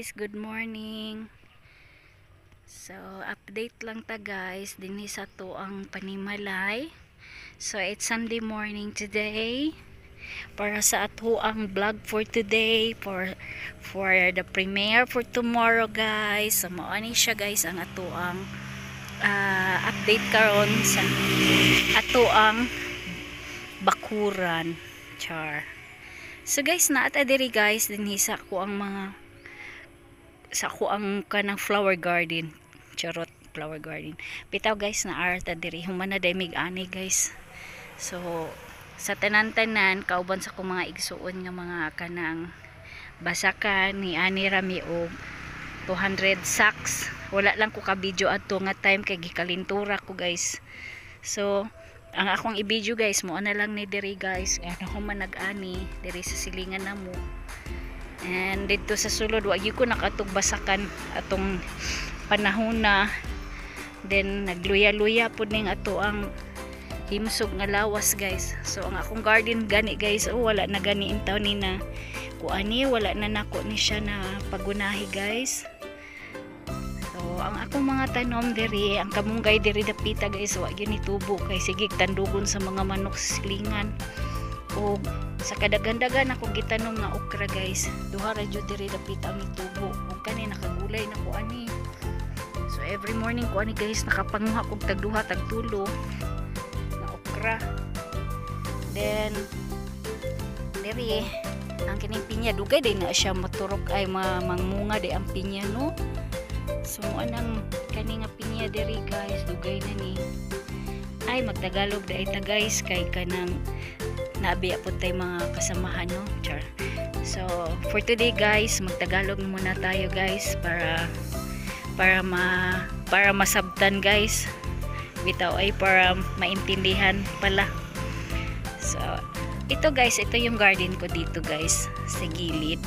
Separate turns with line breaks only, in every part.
guys, good morning. So update lang ta guys dinhi sa to ang Panimalay. So it's Sunday morning today para sa ato ang vlog for today for the premiere for tomorrow guys. So mao ni siya guys ang ato ang update karon sa ato ang bakuran char. So guys, naata diri guys dinhi sa ko ang mga kanang flower garden. Charot, flower garden. Bitaw guys na arta diri human na day mig-ani guys. So sa tanan-tanan kauban sa ko mga igsuon nga mga kanang basakan ni ani rami og 200 sacks. Wala lang ko ka video adto nga time kay gikalintura ko guys. So ang akong i-video guys mo na lang ni diri guys ano ko man nag-ani diri sa silingan namo, and dito sa sulod wa gyud ko nakatugbasakan atong panahon na, then nagluya-luya pud ning ato ang himsog nga lawas guys. So ang akong garden gani guys wala na gani intaw ni na kuani, wala na nako ni siya na pagunahi guys. Ang akong mga tanom diri, ang kamunggay diri dapita guys, wa gyud ni tubo kay sigig tandugon sa mga manok sa silingan. O sa kadagandagan ako gitanom nga okra guys, duha ra jud diri dapita ni tubo. Ug kani nakagulay na ko ani. So every morning ko ani guys nakapanguha kog tagduha tagtulo na okra. Then diri ang kining pinya dugay din na siya maturok ay mangmunga di ang pinya no. So anang kani nga pinya diri guys dugay na ni ay magtagalog dai ta guys kay kanang nabiya pud tay mga kasamahan no char. So for today guys magtagalog muna tayo guys para masabtan guys bitaw ay para maintindihan pala. So ito guys, ito yung garden ko dito guys sa gilid.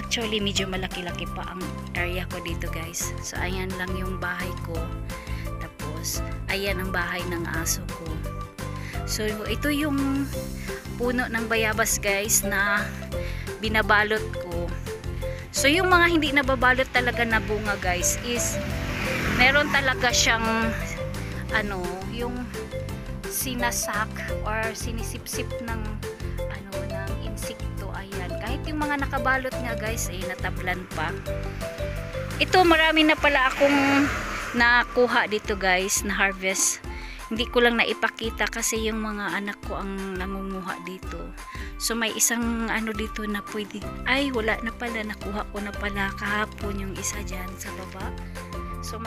Actually medyo malaki-laki pa ang area ko dito guys. So ayan lang yung bahay ko, tapos ayan ang bahay ng aso ko. So ito yung puno ng bayabas guys na binabalot ko. So yung mga hindi nababalot talaga na bunga guys is meron talaga siyang ano, yung sinasak or sinisip-sip ng insekto. Ayan, kahit yung mga nakabalot nga guys ay natablan pa. Ito marami na pala akong nakuha dito guys na harvest. Hindi ko lang naipakita kasi yung mga anak ko ang nangunguha dito. So may isang ano dito na pwede, ay wala na pala, nakuha ko na pala kahapon yung isa dyan sa baba. So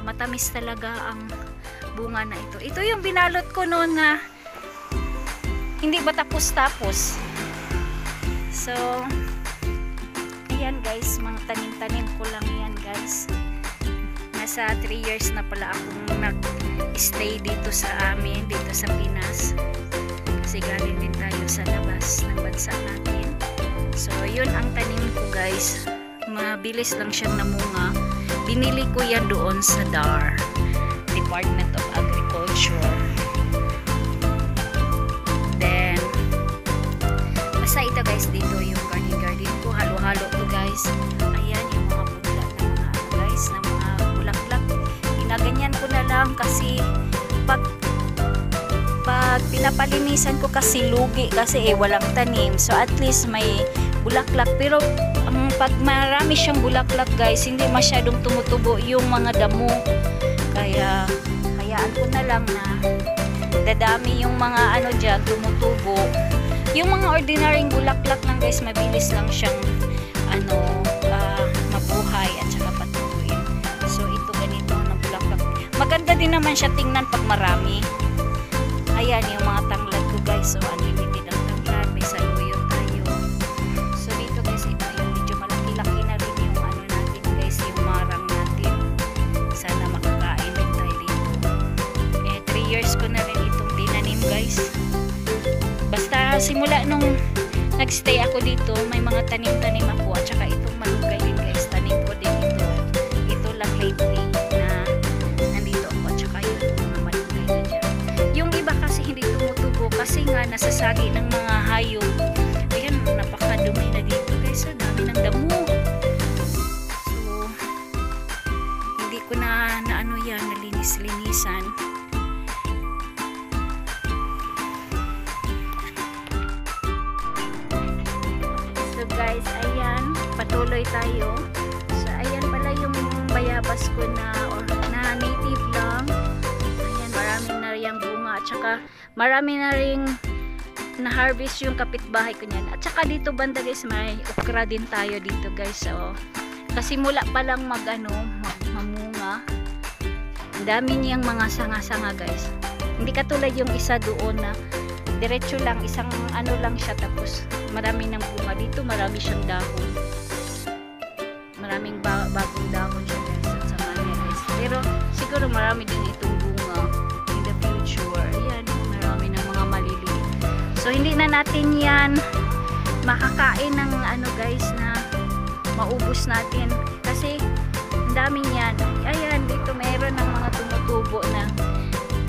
matamis talaga ang bunga na ito. Ito yung binalot ko noon nga hindi ba tapos-tapos. So ayan guys, mga tanim-tanim ko lang yan guys. Nasa 3 years na pala akong nag-stay dito sa amin, dito sa Pinas. Kasi galing din tayo sa labas ng bansa natin. So yun ang tanim ko guys. Mabilis lang siyang namunga. Binili ko yan doon sa DAR, Department of Agriculture. Then basta ito guys, dito yung garden ko, halo-halo to guys. Ayan yung mga pula na mga guys, na mga bulaklak. Ginaganyan ko na lang kasi pag pinapalinisan ko kasi lugi kasi walang tanim. So at least may bulaklak, pero pag marami siyang bulaklak guys, hindi masyadong tumutubo yung mga damo. Kaya hayaan ko na lang na dadami yung mga ano dyan, tumutubo. Yung mga ordinaryong bulaklak lang guys, mabilis lang siyang ano, mabuhay at saka patuloyin. So ito ganito na bulaklak. Maganda din naman siya tingnan pag marami. Ayan yung mga tanglad ko guys. So unlimited ang tanglad, may saluyo tayo. So dito guys, ito yung medyo malaki-laki na rin yung ano natin guys, yung marang natin. Sana makakain din tayo dito. 3 years ko na rin itong tinanim guys. Basta simula nung nagstay ako dito, may mga tanim-tanim ako at saka itong malunggay din guys, tanim ko din ito. Ito lang lately na nandito ako at saka yun, mga malunggay na dyan. Yung iba kasi hindi tumutubo kasi nga nasasagi ng mga hayop. Ayan, napakadumi na dito guys, ang dami ng damo. So ayan, nalinis-linisan. So guys, ayan, patuloy tayo. So ayan pala yung bayabas ko na native lang. Ayan, marami na rin bunga. At saka marami na rin na-harvest yung kapitbahay ko niyan. At saka dito banda guys, may okra din tayo dito guys. So, kasi mula pa lang mamunga. Ang dami niyang mga sanga-sanga guys. Hindi katulad yung isa doon na diretso lang, isang ano lang siya tapos marami ng bunga. Dito marami siyang dahon. Maraming bagong dahon siya guys. At saka niya guys. Pero siguro marami din itong bunga in the future. Ayan, marami ng mga maliliit. So hindi na natin yan makakain ng ano guys na maubos natin kasi ang daming yan. Ayan, dito mayroon ng mga tumutubo na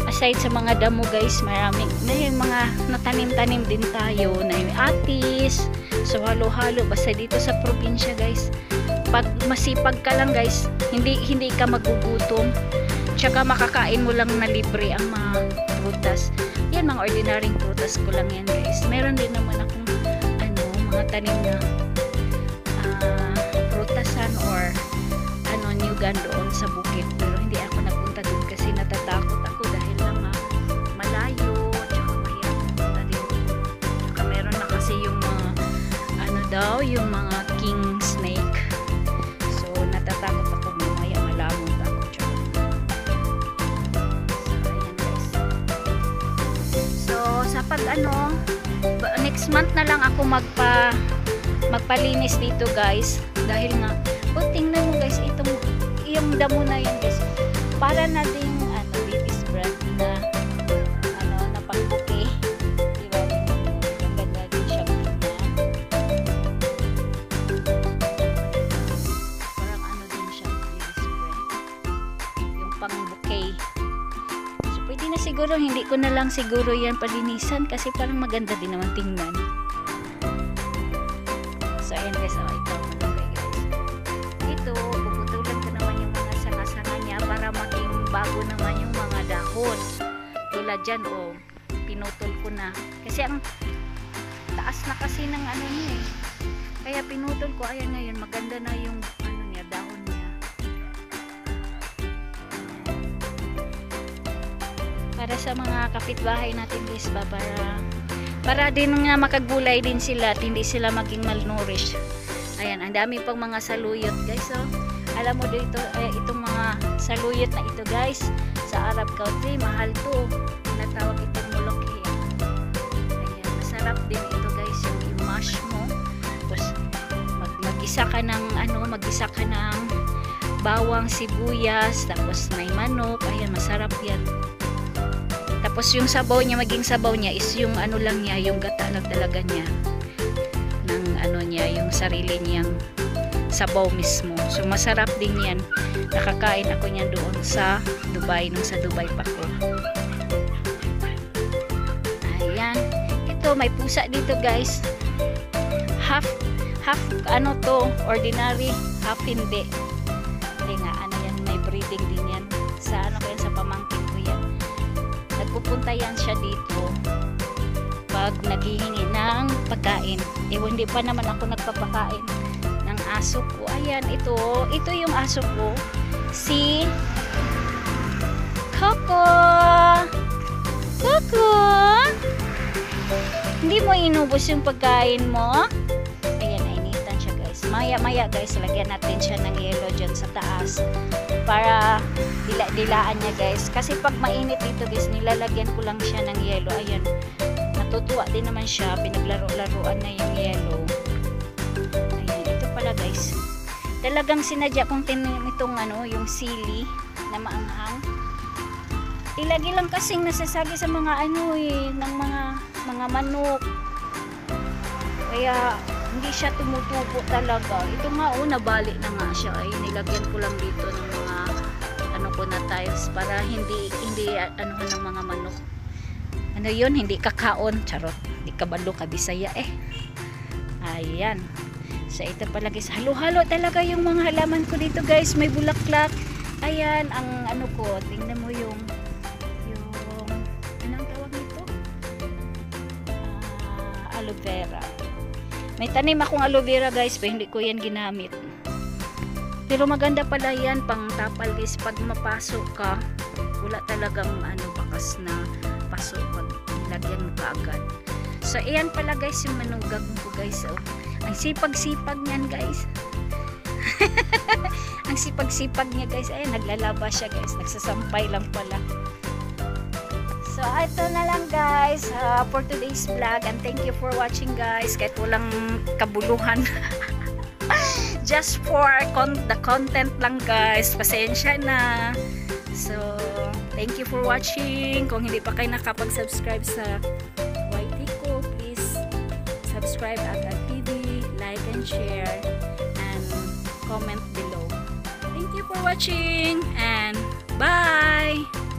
aside sa mga damo guys, maraming may mga natanim-tanim din tayo na yung atis. So halo-halo basta dito sa probinsya guys. Pag masipag ka lang guys, hindi ka magugutom. Tsaka makakain mo lang na libre ang mga prutas. Yan, mga ordinaryong prutas ko lang yan guys. Meron din naman akong mga tanim na prutasan or nyugan doon sa bukid. Pero hindi ako nagpunta doon kasi natatakot ako dahil lang malayo. Tsaka mahirap punta din doon. Tsaka meron na kasi yung mga yung mga king snake. So natatakot ako mamaya malamot ako. Sa pag next month na lang ako magpalinis dito guys dahil nga tingnan mo guys yung damo na yan guys para na ding baby's breath na na pangbuke, diba? Ang ganda din siya parang din siya baby's breath yung pangbuke. Pwede na siguro, hindi ko na lang siguro yan palinisan kasi parang maganda din naman tingnan. So ayan guys, ito malunggay guys. Ito, puputulan ko naman yung mga sanga-sanga niya para maging bago naman yung mga dahon. Tulad dyan, pinutol ko na. Kasi ang taas na kasi ng niya eh. Kaya pinutol ko, ayan ngayon, maganda na yung niya, dahon niya. Para sa mga kapitbahay natin guys ba, para din nga makagulay din sila at hindi sila maging malnourished. Ayan, ang dami pang mga saluyot guys. So, alam mo dito, itong mga saluyot na ito guys, sa Arab country, mahal to. Tinatawag itong mulokhe. Ayan, masarap din ito guys, yung i-mash mo. Tapos, mag-isa ka ng bawang, sibuyas, tapos may manok. Ayan, masarap yan. Tapos yung sabaw niya, maging sabaw niya is yung lang niya, yung gata lang talaga niya ng niya, yung sarili niyang sabaw mismo. So masarap din yan. Nakakain ako niyan doon sa Dubai, nung sa Dubai pa ko. Ayan. Ito, may pusa dito guys. Half to, ordinary, half hindi. Hindi nga, yan, may breeding din yan. Sa sa pamangkin ko yan. Nagpupunta yan siya dito pag naghihingi ng pagkain. Hindi pa naman ako nagpapakain ng aso ko. Ayan, ito yung aso ko, si Coco. Hindi mo inubos yung pagkain mo. Ayan, nainitan siya guys. Maya guys, lagyan natin siya ng yelo dyan sa taas para dilaan niya guys. Kasi pag mainit dito guys, nilalagyan ko lang siya ng yelo. Ayan, natutuwa din naman siya. Pinaglaro-laruan na yung yelo. Ayan, ito pala guys. Talagang sinadya kong tinim itong yung sili na maanghang. Ilagi lang kasing nasasabi sa mga ng mga manok. Kaya hindi siya tumutubo talaga. Ito nga nabali na nga siya. Ay nilagyan ko lang dito ng mga ko na tiles para hindi ng mga manok. Yun, hindi kakaon. Charot. Hindi kabalo ka Bisaya eh. Ayan. So ito pala guys, halo-halo talaga yung mga halaman ko dito guys. May bulaklak, Ayan, ang ano ko, tingnan mo yung anong tawag nito? Aloe vera. May tanim akong aloe vera guys, pero hindi ko yan ginamit. Pero maganda pala yan pang tapal guys, pag mapasok ka, wala talagang ano, bakas na paso pag lagyan mo kaagad. So ayan pala guys yung manugang ko guys. Oh. Ang sipag-sipag niyan guys. Ang sipag-sipag niya guys. Ayan, naglalaba siya guys. Nagsasampay lang pala. So ito na lang guys for today's vlog, and thank you for watching guys. Kahit walang kabuluhan. Just for the content lang guys. Pasensya na. So thank you for watching. Kung hindi pa kayo nakapag-subscribe sa YT ko, please subscribe at TV, like and share, and comment below. Thank you for watching, and bye!